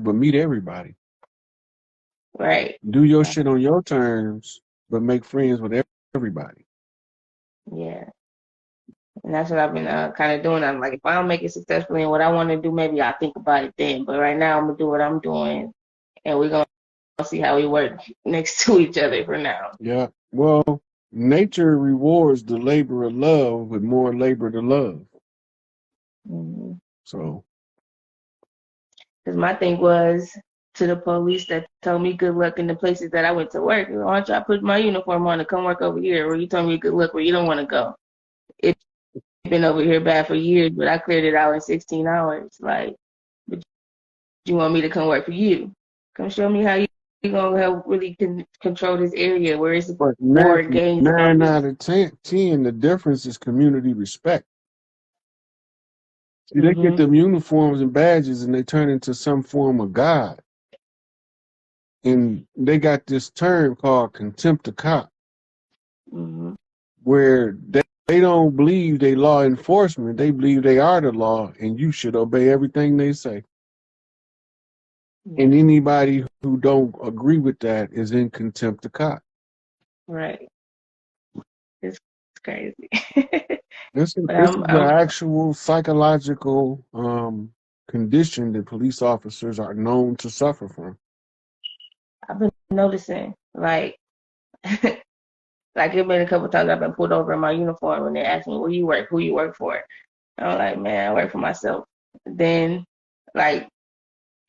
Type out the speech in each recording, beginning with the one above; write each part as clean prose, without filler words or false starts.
but meet everybody. Right. Do your shit on your terms, but make friends with everybody. Yeah. And that's what I've been kind of doing. I'm like, if I don't make it successfully in what I want to do, maybe I'll think about it then. But right now, I'm gonna do what I'm doing, and we're gonna see how we work next to each other for now. Yeah. Well, nature rewards the labor of love with more labor to love. Because So my thing was to the police that told me good luck in the places that I went to work. Why don't I put my uniform on and come work over here? Or you told me good luck where you don't want to go. It's been over here bad for years, but I cleared it out in 16 hours. Like, but you want me to come work for you? Come show me how you gonna help really control this area where it's but more gangs and all nine this. out of 10, the difference is community respect. See, they get Mhm. them uniforms and badges and they turn into some form of God. And they got this term called contempt of cop, Mhm. where they don't believe they law enforcement. They believe they are the law and you should obey everything they say. And Yeah. anybody who don't agree with that is in contempt of cop. Right. It's crazy. This But is the actual psychological condition that police officers are known to suffer from. I've been noticing like it's been a couple times I've been pulled over in my uniform when they ask me where you work, who you work for. And I'm like, man, I work for myself. Then like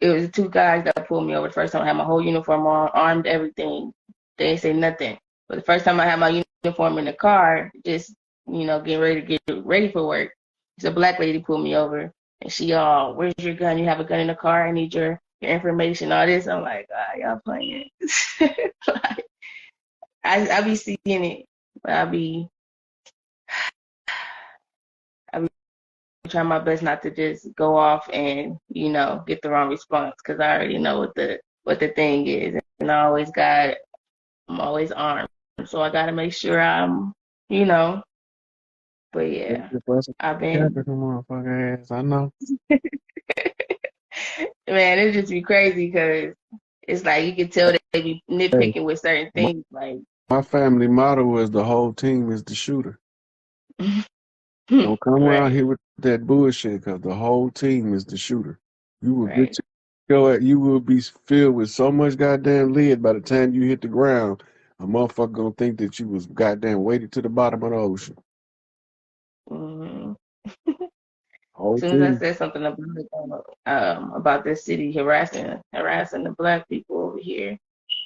it was two guys that pulled me over the first time. I had my whole uniform on, armed, everything. They ain't say nothing. But the first time I had my uniform in the car, just getting ready to get ready for work, it's a black lady pulled me over, and she where's your gun? You have a gun in the car? I need your information, all this. I'm like, y'all playing. Like, I be seeing it, but I be trying my best not to just go off and get the wrong response because I already know what the thing is, and I'm always armed, so I gotta make sure I'm you know. But yeah, I've been Motherfucker ass, I know. man, it just be crazy because it's like you can tell they be Hey, nitpicking with certain my, things, like my family motto is the whole team is the shooter. Don't come around right, here with that bullshit because the whole team is the shooter. You will right. get you will be filled with so much goddamn lead by the time you hit the ground. A motherfucker gonna think that you was goddamn weighted to the bottom of the ocean. hmm As Whole soon as I team. said something about this city harassing the black people over here,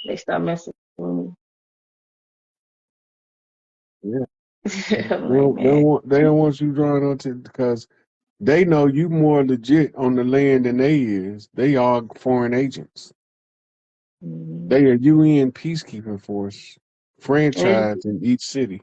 they start messing with Yeah. me. I'm They like, don't, man, they don't want you drawing on to because they know you more legit on the land than they is. They are foreign agents. hmm They are UN peacekeeping force, and franchise in each city.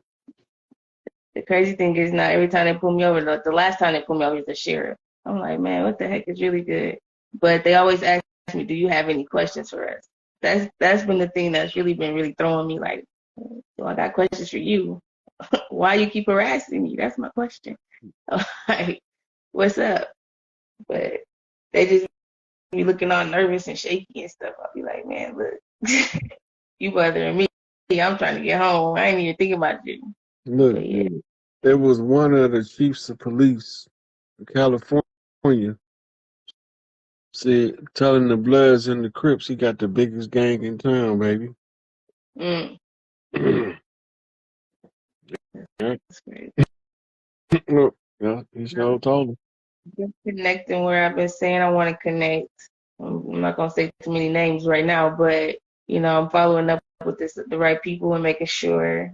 the crazy thing is, not every time they pull me over, the last time they pulled me over was the sheriff. I'm like, man, what the heck is really good? But they always ask me, do you have any questions for us? That's been the thing that's really been really throwing me like, so I got questions for you. Why you keep harassing me? That's my question. Like, what's up? But they just be looking all nervous and shaky and stuff. I'll be like, man, look, you bothering me. I'm trying to get home. I ain't even thinking about you. Look, But yeah. there was one of the chiefs of police in California said, telling the Bloods and the Crips he got the biggest gang in town, baby. Mm, Yeah, that's great. look, yeah, he sure told him. Just connecting where I've been saying I want to connect. I'm not gonna say too many names right now, but I'm following up with the right people and making sure,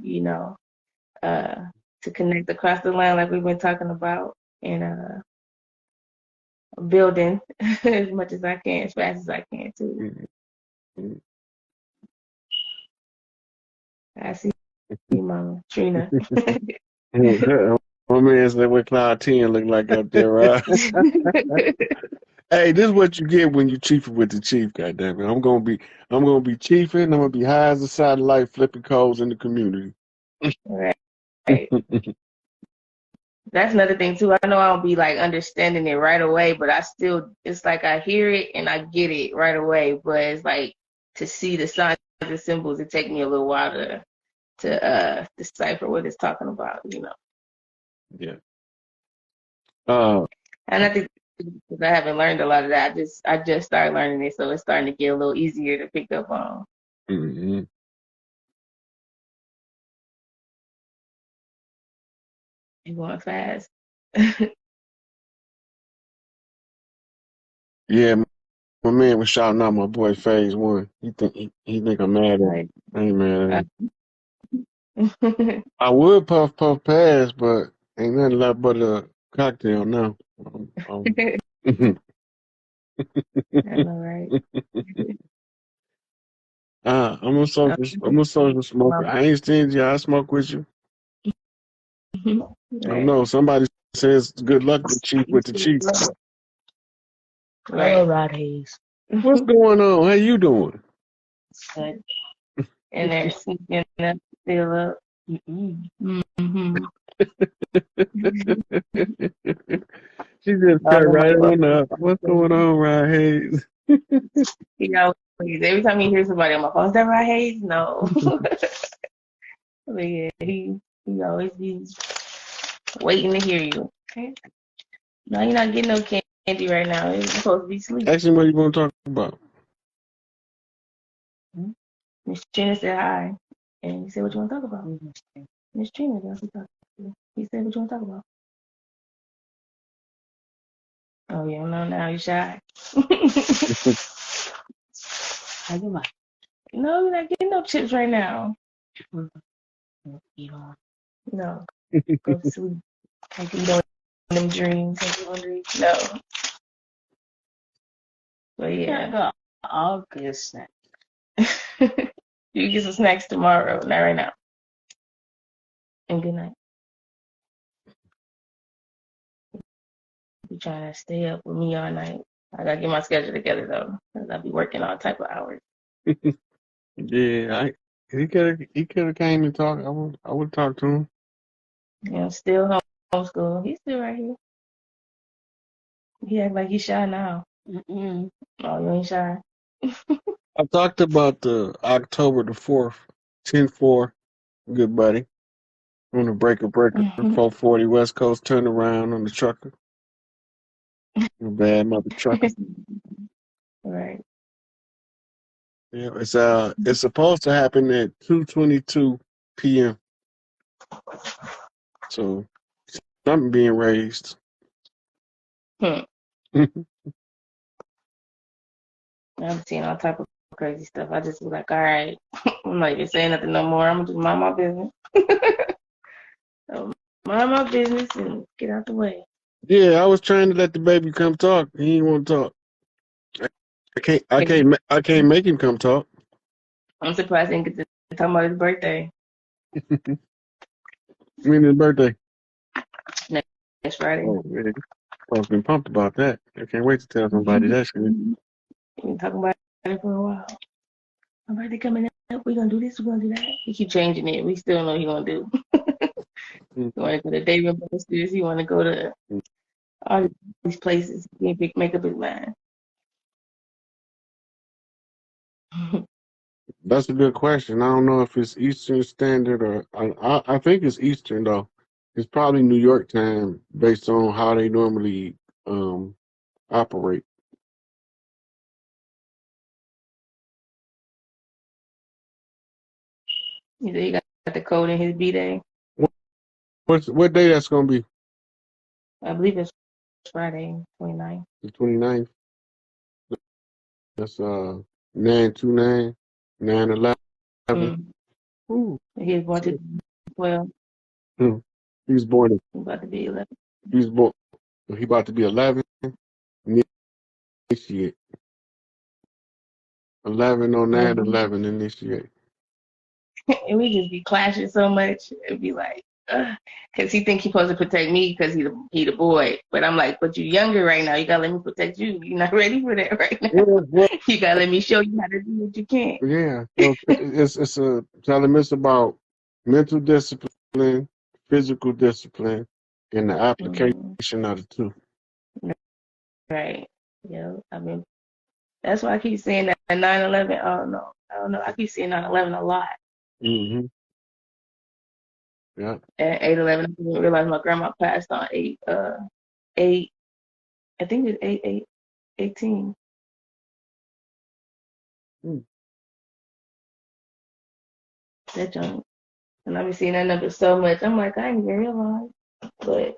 uh, to connect across the line like we've been talking about, and building as much as I can, as fast as I can too. Mhm. I see you, Mama Trina. My man said what Cloud 10 look like up there, right? Hey, this is what you get when you chiefing with the chief, goddammit. I'm gonna be chiefing, I'm gonna be high as a satellite flipping codes in the community. Right. That's another thing too. I know I don't be like understanding it right away, but I still, it's like I hear it and I get it right away. But it's like to see the signs and symbols, it take me a little while to decipher what it's talking about, you know. Yeah. Uh, And I think because I haven't learned a lot of that, I just started learning it, so it's starting to get a little easier to pick up on. mm-hmm. You're going fast. Yeah, my man was shouting out my boy Phase One. He think I'm mad at him. Like, I ain't mad at him. I I would puff pass, but ain't nothing left but a cocktail now. know, right? I'm a social smoker. I ain't stingy. I smoke with you. I don't Right. know. Somebody says good luck to Chief with the Chief. Right. Hello, Rod Hayes. What's going on? How you doing? Good. And they're sneaking up, still up. Mm-hmm. She just cut right on up. What's going on, Rod Hayes? He always, every time he hears somebody on my phone, is that Rod Hayes? No. But yeah, he always be waiting to hear you. Okay. No, you're not getting no candy right now. You're supposed to be asleep. Actually, what you want to talk about? Miss Trina said hi. And he said, what you want to talk about? Miss Trina, that's what he talked to. He said, what you want to talk about? Oh, yeah, no, now you're shy. How you like? No, you're not getting no chips right now. You know. No, go to sleep. Like you don't them dreams. Like you hungry. No. But yeah. Got all good snacks. You get some snacks tomorrow, not right now. And good night. Be trying to stay up with me all night. I gotta get my schedule together though, because I'll be working all type of hours. Yeah, he could have came and talked. I would talk to him. You know, still homeschool. He's still right here. He act like he's shy now. Mm-mm. Oh, you ain't shy. I talked about the October the 4th, 10-4, good buddy. On the breaker, 440 West Coast turnaround on the trucker. Bad mother trucker. Right. Yeah, it's supposed to happen at 2:22 p.m. So something being raised. I'm seeing all type of crazy stuff. I just be like, all right, I'm not even saying nothing no more. I'm gonna just mind my business. So mind my business and get out the way. Yeah, I was trying to let the baby come talk. He didn't want to talk. I can't make him come talk. I'm surprised I didn't get to talk about his birthday. When his birthday? Next Friday. Oh, yeah. I've been pumped about that. I can't wait to tell somebody that shit. We've been talking about it for a while. My birthday coming up. We're gonna do this. We're gonna do that. He keep changing it. We still know what he gonna do. You want to go to David Buster's. You want to go to all these places. He can't make up his mind. That's a good question. I don't know if it's Eastern Standard or I think it's Eastern though. It's probably New York time based on how they normally operate. He said he got the code in his B-Day. What day that's gonna be? I believe it's Friday, 29th. The 29th. That's 9/29, 9/11. Ooh. He was born to 12. He was born. He's about to be 11. He was born. He about to be 11. Initiate. 11 on 9/11 initiate. And we just be clashing so much. It'd be like, because he think he's supposed to protect me because he the boy. But I'm like, but you younger right now. You gotta let me protect you. You're not ready for that right now. Well, You gotta let me show you how to do what you can. yeah. So it's about mental discipline, physical discipline, and the application of the two. Right. Yeah. That's why I keep seeing that 9/11. Oh no. I don't know. I keep seeing 9/11 a lot. Mm-hmm. Yeah. And 8/11. I didn't realize my grandma passed on 8. I think it's 8/18. Mm. That junk. And I be seeing that number so much. I'm like, I didn't even realize. But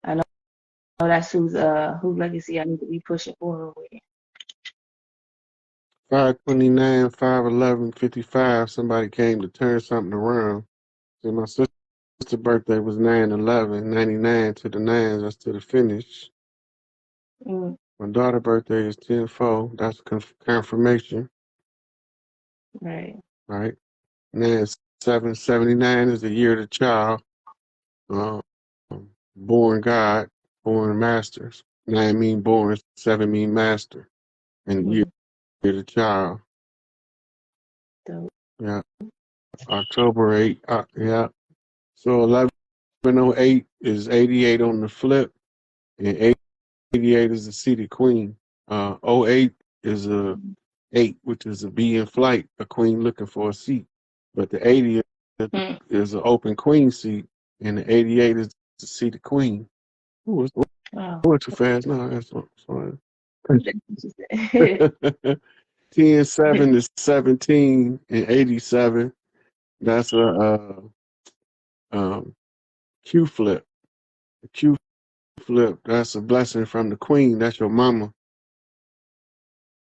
I know that's whose legacy I need to be pushing forward with. 5/29, 5/11/55. Somebody came to turn something around. So my sister's birthday was 9/11, 99 to the nines. That's to the finish. Mm. My daughter's birthday is 10/4. That's confirmation. Right. Right. Now 7/79 is the year of the child. Uh, born God, born masters. 9 mean born, 7 mean master. And year of the child. Dope. Yeah. October 8. Yeah. So 11/08 is 88 on the flip, and 88 is the seated queen. 08 is a 8, which is a bee in flight, a queen looking for a seat. But the 80 is an open queen seat, and the 88 is the seated queen. Ooh, it's going too fast. No, that's fine. 10/7 is 17, and 87. That's a Q flip. A Q flip. That's a blessing from the queen. That's your mama,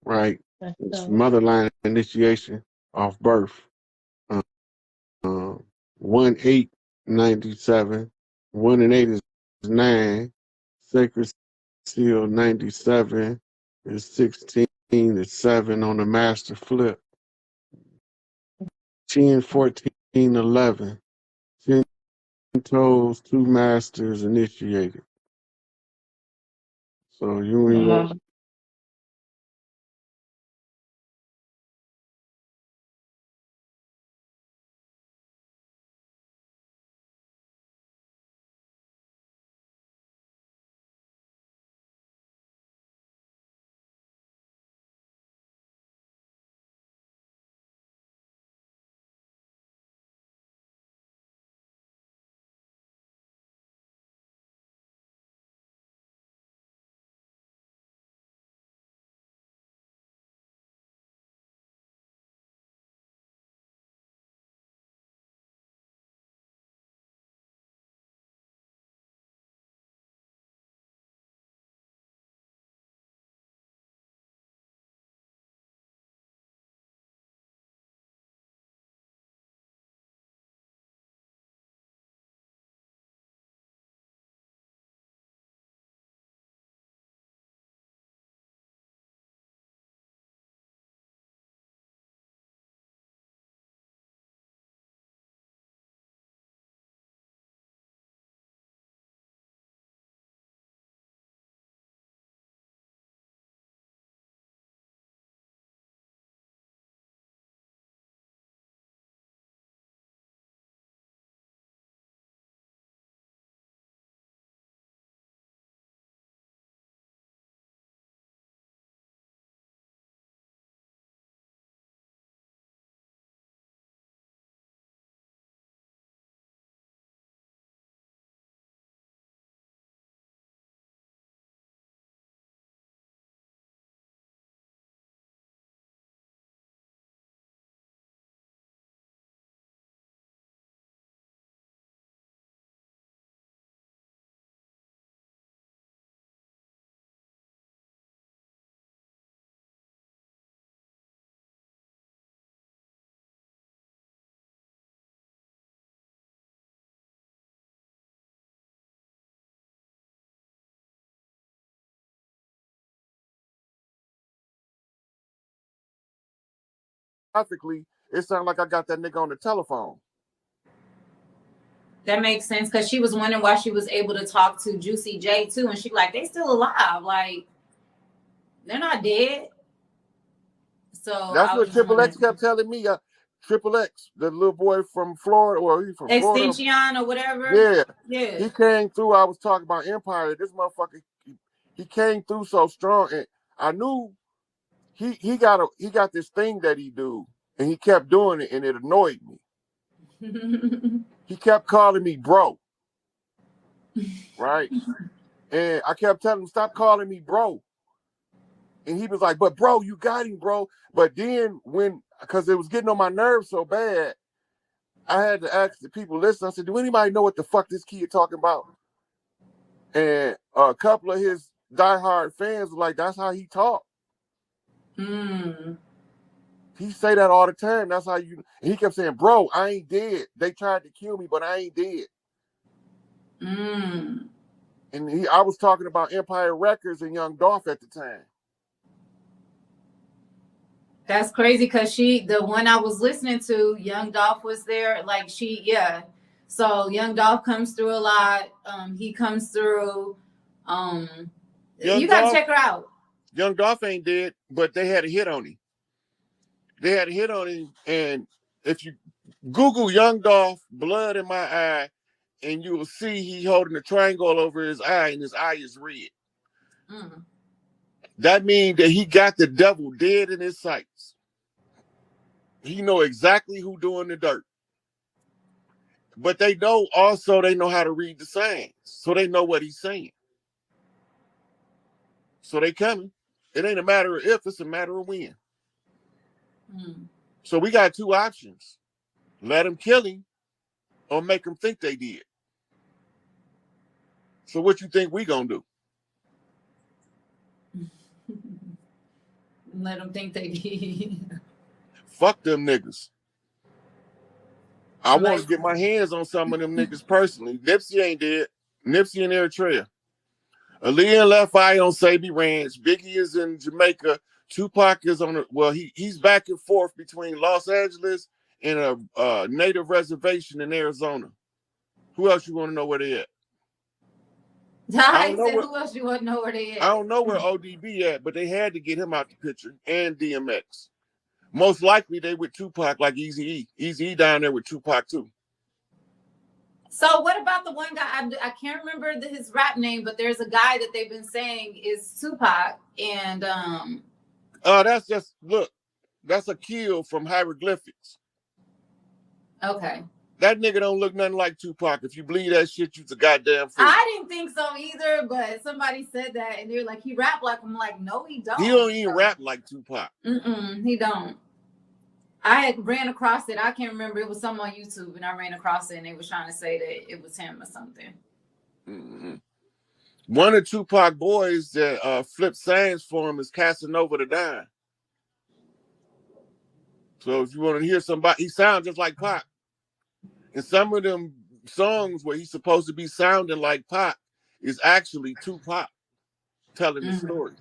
right? It's motherline initiation off birth. 1/8/97. 1 and 8 is 9. Sacred seal 97 is 16. Is 7 on the master flip. 10/14/11. 10 toes, 2 masters initiated. So you and your Graphically, it sounded like I got that nigga on the telephone. That makes sense because she was wondering why she was able to talk to Juicy J too, and she like they still alive, like they're not dead. So that's what Triple X kept telling me. Triple X, the little boy from Florida, or he from Florida. Extension or whatever. Yeah. Yeah. He came through. I was talking about Empire. This motherfucker, he came through so strong, and I knew he got this thing that he do, and he kept doing it, and it annoyed me. He kept calling me bro, right? And I kept telling him, stop calling me bro. And he was like, but bro, you got him, bro. But then because it was getting on my nerves so bad, I had to ask the people listening. I said, do anybody know what the fuck this kid talking about? And a couple of his diehard fans were like, that's how he talk. He say that all the time. That's how you. And he kept saying, bro, I ain't dead. They tried to kill me, but I ain't dead. And I was talking about Empire Records and Young Dolph at the time. That's crazy because the one I was listening to, Young Dolph was there. Like So Young Dolph comes through a lot. He comes through. You gotta check her out. Young Dolph ain't dead, but they had a hit on him. And if you Google Young Dolph, blood in my eye, and you will see he holding a triangle over his eye, and his eye is red. That means that he got the devil dead in his sights. He know exactly who doing the dirt. But they know how to read the signs. So they know what he's saying. So they coming. It ain't a matter of if, it's a matter of when. So we got two options. Let him kill him or make him think they did. So what you think we gonna do? Let them think they did. Fuck them niggas. I want to get my hands on some of them niggas personally. Nipsey ain't dead. Nipsey in Eritrea. Aaliyah and Left Eye on Sabi Ranch. Biggie is in Jamaica. Tupac is on he's back and forth between Los Angeles and a native reservation in Arizona. Who else you want to know where they at? Who else you want to know where they at? I don't know where ODB at, but they had to get him out the picture, and DMX. Most likely they with Tupac, like Eazy-E. Eazy-E down there with Tupac too. So what about the one guy? I can't remember his rap name, but there's a guy that they've been saying is Tupac, and that's just that's a kill from hieroglyphics. Okay. That nigga don't look nothing like Tupac. If you believe that shit, you's a goddamn fool. I didn't think so either, but somebody said that, and they're like, he rap like him. I'm like, no, he don't. He don't even rap like Tupac. He don't. I had ran across it. I can't remember. It was something on YouTube, and I ran across it, and they was trying to say that it was him or something. One of Tupac boys that flipped signs for him is Casanova the Dime. So if you want to hear somebody, he sounds just like Pac. And some of them songs where he's supposed to be sounding like Pac is actually Tupac telling the story.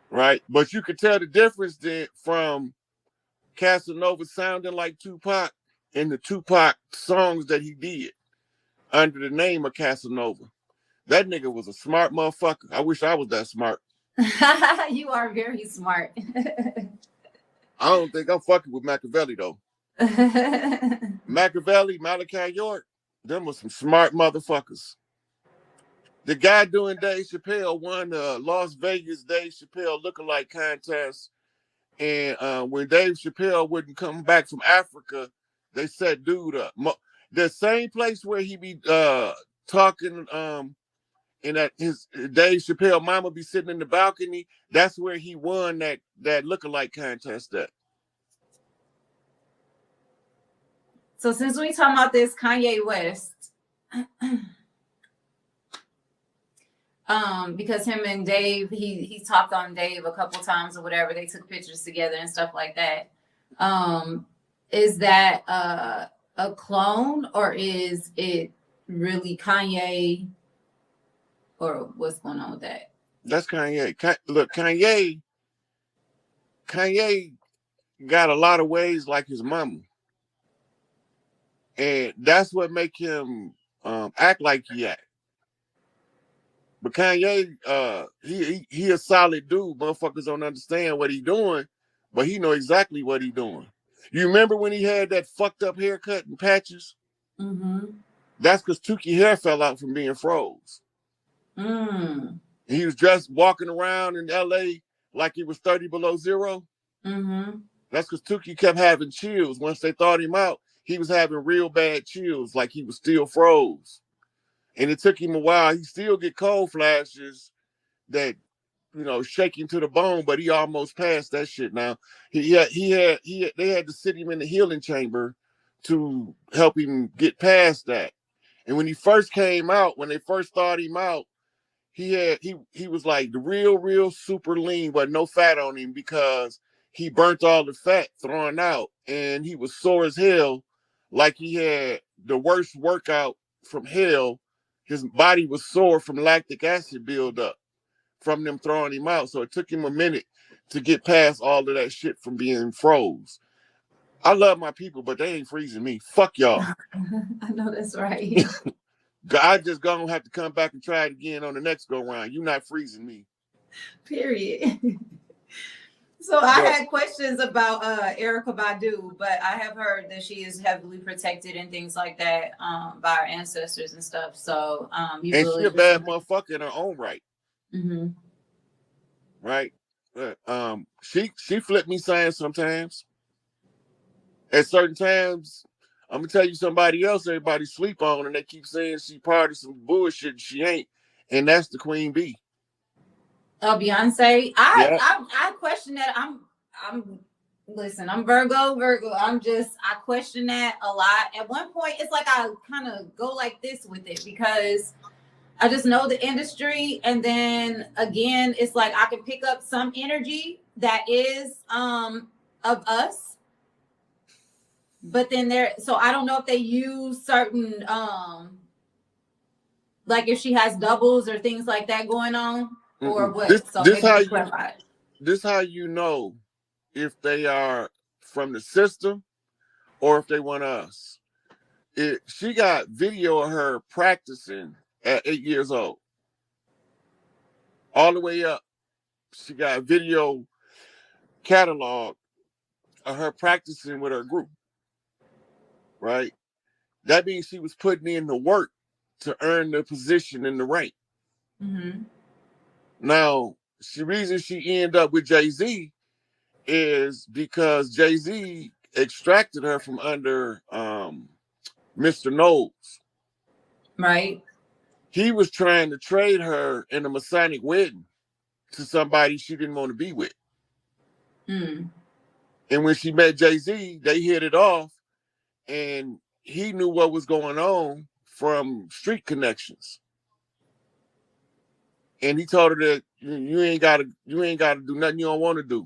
Right? But you could tell the difference then from Casanova sounding like Tupac and the Tupac songs that he did under the name of Casanova. That nigga was a smart motherfucker. I wish I was that smart. You are very smart. I don't think I'm fucking with Machiavelli though. Machiavelli, Malachi York, them was some smart motherfuckers. The guy doing Dave Chappelle won the Las Vegas Dave Chappelle lookalike contest. And when Dave Chappelle wouldn't come back from Africa, they set dude up. The same place where he be talking and that his Dave Chappelle mama be sitting in the balcony, that's where he won that lookalike contest at. So since we talking about this Kanye West, because him and Dave, he talked on Dave a couple times or whatever. They took pictures together and stuff like that. Is that a clone, or is it really Kanye, or what's going on with that? That's Kanye. Look, Kanye got a lot of ways like his mama. And that's what make him act like he act. But Kanye, he a solid dude. Motherfuckers don't understand what he doing, but he know exactly what he doing. You remember when he had that fucked up haircut and patches? Mm-hmm. That's because Tukey hair fell out from being froze. Mm. He was just walking around in LA like it was 30 below zero. Mm-hmm. That's because Tukey kept having chills. Once they thawed him out, he was having real bad chills, like he was still froze. And it took him a while. He still get cold flashes that, you know, shake him to the bone, but he almost passed that shit now. They had to sit him in the healing chamber to help him get past that. And when he first came out, when they first thawed him out, he was like the real super lean, but no fat on him because he burnt all the fat throwing out, and he was sore as hell, like he had the worst workout from hell. His body was sore from lactic acid buildup from them throwing him out. So it took him a minute to get past all of that shit from being froze. I love my people, but they ain't freezing me. Fuck y'all. I know that's right. I just gonna have to come back and try it again on the next go round. You not freezing me. Period. So I had questions about Erykah Badu, but I have heard that she is heavily protected and things like that by our ancestors and stuff. So you and feel she a bad motherfucker in her own right. Mm-hmm. Right? She flipped me saying sometimes. At certain times, I'm gonna tell you somebody else everybody sleep on, and they keep saying she part of some bullshit and she ain't. And that's the Queen Bee. Oh, Beyonce. Yeah. I question that. Listen, I'm Virgo. I question that a lot. At one point, it's like I kind of go like this with it because I just know the industry. And then again, it's like I can pick up some energy that is of us. But then so I don't know if they use certain like if she has doubles or things like that going on or what. This how you know if they are from the system or if they want us. She got video of her practicing at 8 years old. All the way up. She got video catalog of her practicing with her group. Right? That means she was putting in the work to earn the position in the rank. Mm-hmm. Now, the reason she ended up with Jay-Z is because Jay-Z extracted her from under Mr. Knowles. Right. He was trying to trade her in a Masonic wedding to somebody she didn't want to be with. Mm. And when she met Jay-Z, they hit it off, and he knew what was going on from street connections. And he told her that you ain't gotta do nothing you don't want to do.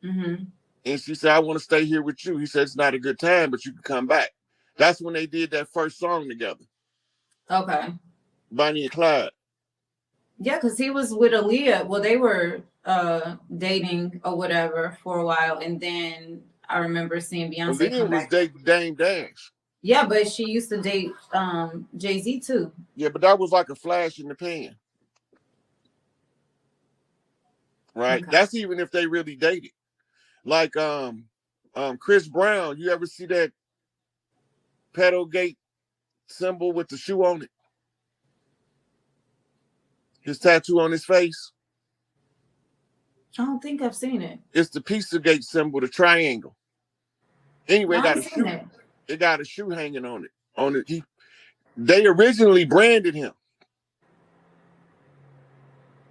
Mm-hmm. And she said, I want to stay here with you. He said, it's not a good time, but you can come back. That's when they did that first song together. Okay. Bonnie and Clyde. Yeah, because he was with Aaliyah. Well, they were dating or whatever for a while. And then I remember seeing Beyonce come back. Dating Dame Dash. Yeah, but she used to date Jay-Z too. Yeah, but that was like a flash in the pan. Right? Okay. That's even if they really dated. Like Chris Brown, you ever see that Pedalgate symbol with the shoe on it? His tattoo on his face? I don't think I've seen it. It's the Pizzagate symbol, the triangle. Anyway, it got a shoe. It got a shoe hanging on it. They originally branded him.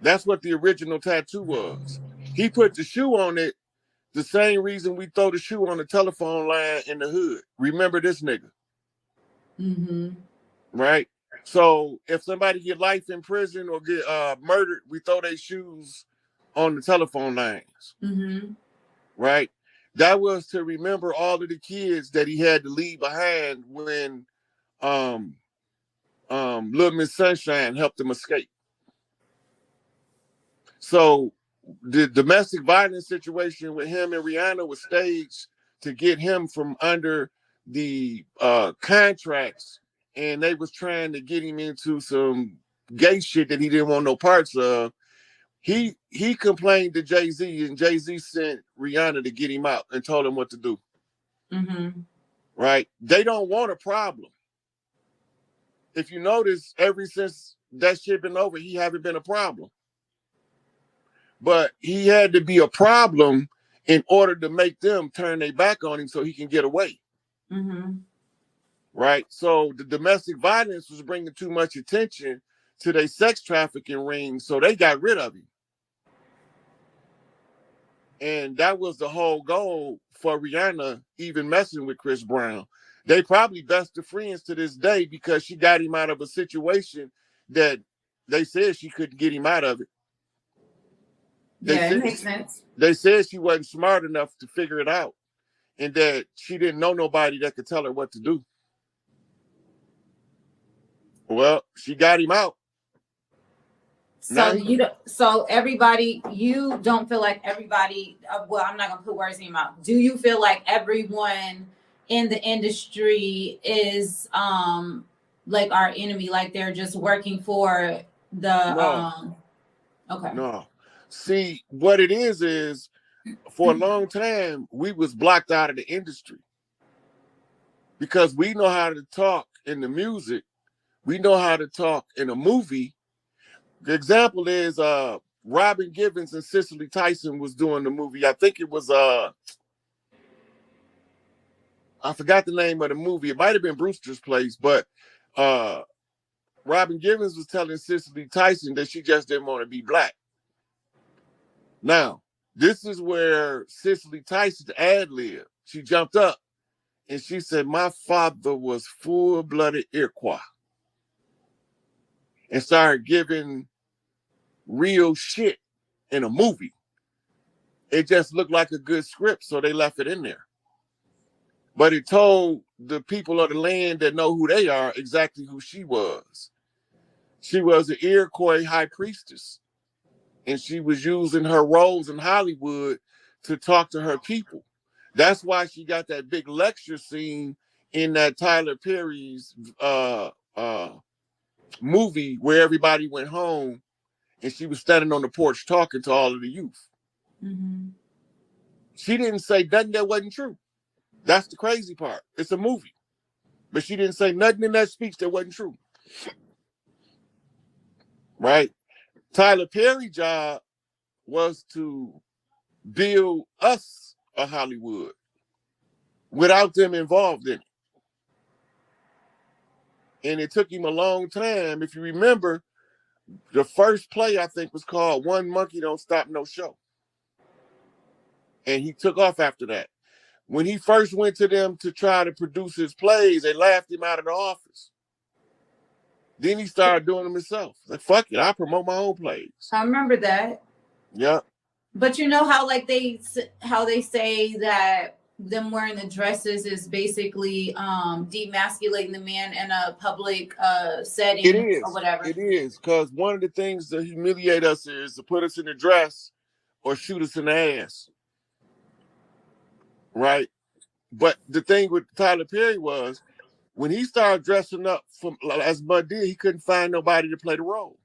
That's what the original tattoo was. He put the shoe on it the same reason we throw the shoe on the telephone line in the hood. Remember this nigga. Mm-hmm. Right? So if somebody get life in prison or get murdered, we throw their shoes on the telephone lines. Mm-hmm. Right? That was to remember all of the kids that he had to leave behind when Little Miss Sunshine helped him escape. So the domestic violence situation with him and Rihanna was staged to get him from under the contracts, and they was trying to get him into some gay shit that he didn't want no parts of. He complained to Jay-Z, and Jay-Z sent Rihanna to get him out and told him what to do. Mm-hmm. Right? They don't want a problem. If you notice, ever since that shit been over, he haven't been a problem. But he had to be a problem in order to make them turn their back on him so he can get away. Mm-hmm. Right? So the domestic violence was bringing too much attention to their sex trafficking ring, so they got rid of him. And that was the whole goal for Rihanna even messing with Chris Brown. They probably best of friends to this day because she got him out of a situation that they said she couldn't get him out of it. Yeah, it makes sense. They said she wasn't smart enough to figure it out and that she didn't know nobody that could tell her what to do. Well, she got him out. So you don't feel like everybody, well, I'm not gonna put words in your mouth. Do you feel like everyone in the industry is like our enemy, like they're just working for the okay. No. See, what it is for a long time we was blocked out of the industry because we know how to talk in the music, we know how to talk in a movie. The example is Robin Givens and Cicely Tyson was doing the movie. I think it was I forgot the name of the movie. It might have been Brewster's Place, but Robin Givens was telling Cicely Tyson that she just didn't want to be black. Now, this is where Cicely Tyson ad-libbed. She jumped up and she said, "My father was full-blooded Iroquois," and started giving real shit in a movie. It just looked like a good script, so they left it in there. But it told the people of the land that know who they are exactly who she was. She was an Iroquois high priestess, and she was using her roles in Hollywood to talk to her people. That's why she got that big lecture scene in that Tyler Perry's movie where everybody went home and she was standing on the porch talking to all of the youth. Mm-hmm. She didn't say nothing that wasn't true. That's the crazy part. It's a movie. But she didn't say nothing in that speech that wasn't true. Right? Tyler Perry's job was to build us a Hollywood without them involved in it. And it took him a long time. If you remember, the first play, I think, was called One Monkey Don't Stop No Show. And he took off after that. When he first went to them to try to produce his plays, they laughed him out of the office. Then he started doing them himself. Like, fuck it, I promote my own plays. I remember that. Yeah. But you know how like they say that them wearing the dresses is basically demasculating the man in a public setting. It is. Or whatever. It is, because one of the things that humiliate us is to put us in a dress or shoot us in the ass. Right? But the thing with Tyler Perry was when he started dressing up as Bud did, he couldn't find nobody to play the role.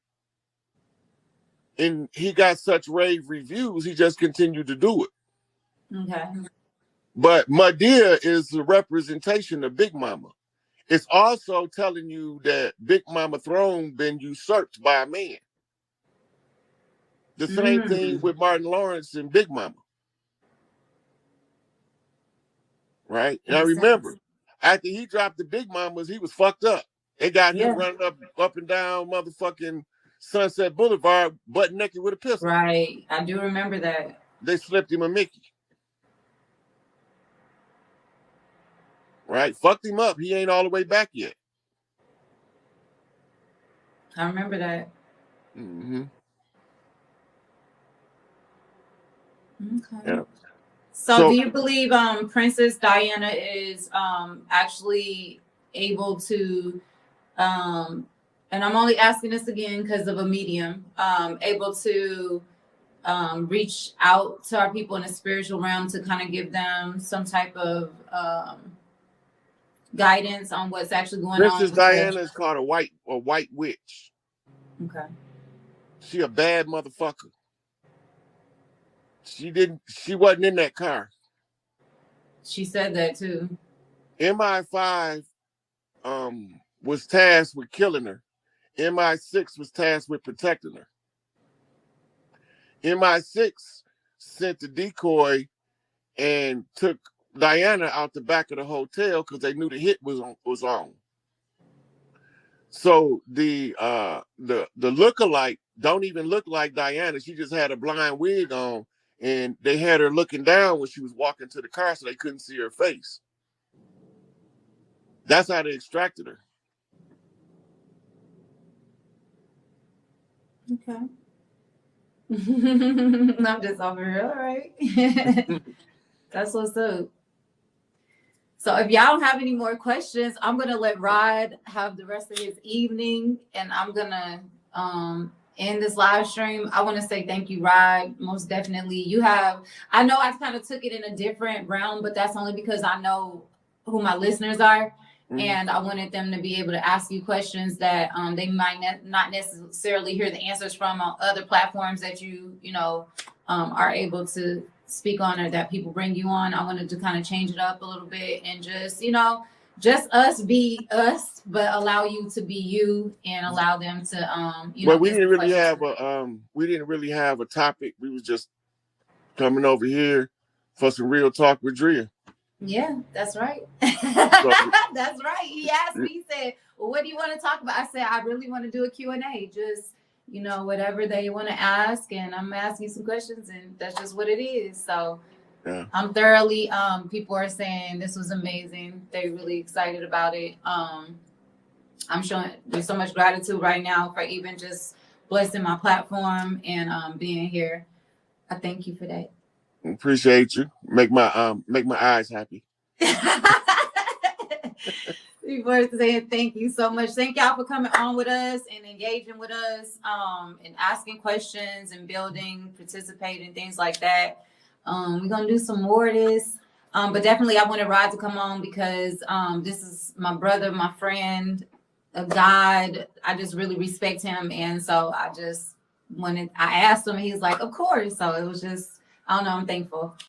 And he got such rave reviews, he just continued to do it. Okay. But Madea is the representation of Big Mama. It's also telling you that Big Mama throne been usurped by a man. The same thing with Martin Lawrence and Big Mama. Right? And I remember, after he dropped the Big Mamas, he was fucked up. They got him running up and down motherfucking Sunset Boulevard butt naked with a pistol. Right. I do remember that. They slipped him a Mickey. Right? Fucked him up. He ain't all the way back yet. I remember that. Mm-hmm. Okay. Yeah. So do you believe Princess Diana is actually able to and I'm only asking this again because of a medium, able to reach out to our people in the spiritual realm to kind of give them some type of guidance on what's actually going on? Princess Diana is called a white witch. Okay. She a bad motherfucker. She wasn't in that car. She said that too. MI5 was tasked with killing her. MI6 was tasked with protecting her. MI6 sent the decoy and took Diana out the back of the hotel because they knew the hit was on. So the lookalike don't even look like Diana. She just had a blind wig on, and they had her looking down when she was walking to the car, so they couldn't see her face. That's how they extracted her. Okay. I'm just over here. All right. That's what's up. So if y'all don't have any more questions, I'm gonna let Rod have the rest of his evening, and I'm gonna end this live stream. I want to say thank you, Rod. Most definitely, you have. I know I kind of took it in a different realm, but that's only because I know who my listeners are. And I wanted them to be able to ask you questions that they might not necessarily hear the answers from on other platforms that you know are able to speak on, or that people bring you on. I wanted to kind of change it up a little bit and just just us be us, but allow you to be you and allow them to well, we didn't really have a topic. We was just coming over here for some real talk with Drea. Yeah, that's right. That's right. He asked me, he said, well, what do you want to talk about? I said, I really want to do a Q&A. Just, whatever they want to ask. And I'm asking some questions, and that's just what it is. So yeah. I'm thoroughly, people are saying this was amazing. They're really excited about it. I'm showing there's so much gratitude right now for even just blessing my platform and being here. I thank you for that. Appreciate you. Make my eyes happy. People are saying thank you so much. Thank y'all for coming on with us and engaging with us, and asking questions and building, participating, things like that. We're gonna do some more of this. But definitely I wanted Rod to come on because this is my brother, my friend, a God. I just really respect him, and so I asked him, and he's like, of course. So it was just, I don't know, I'm thankful.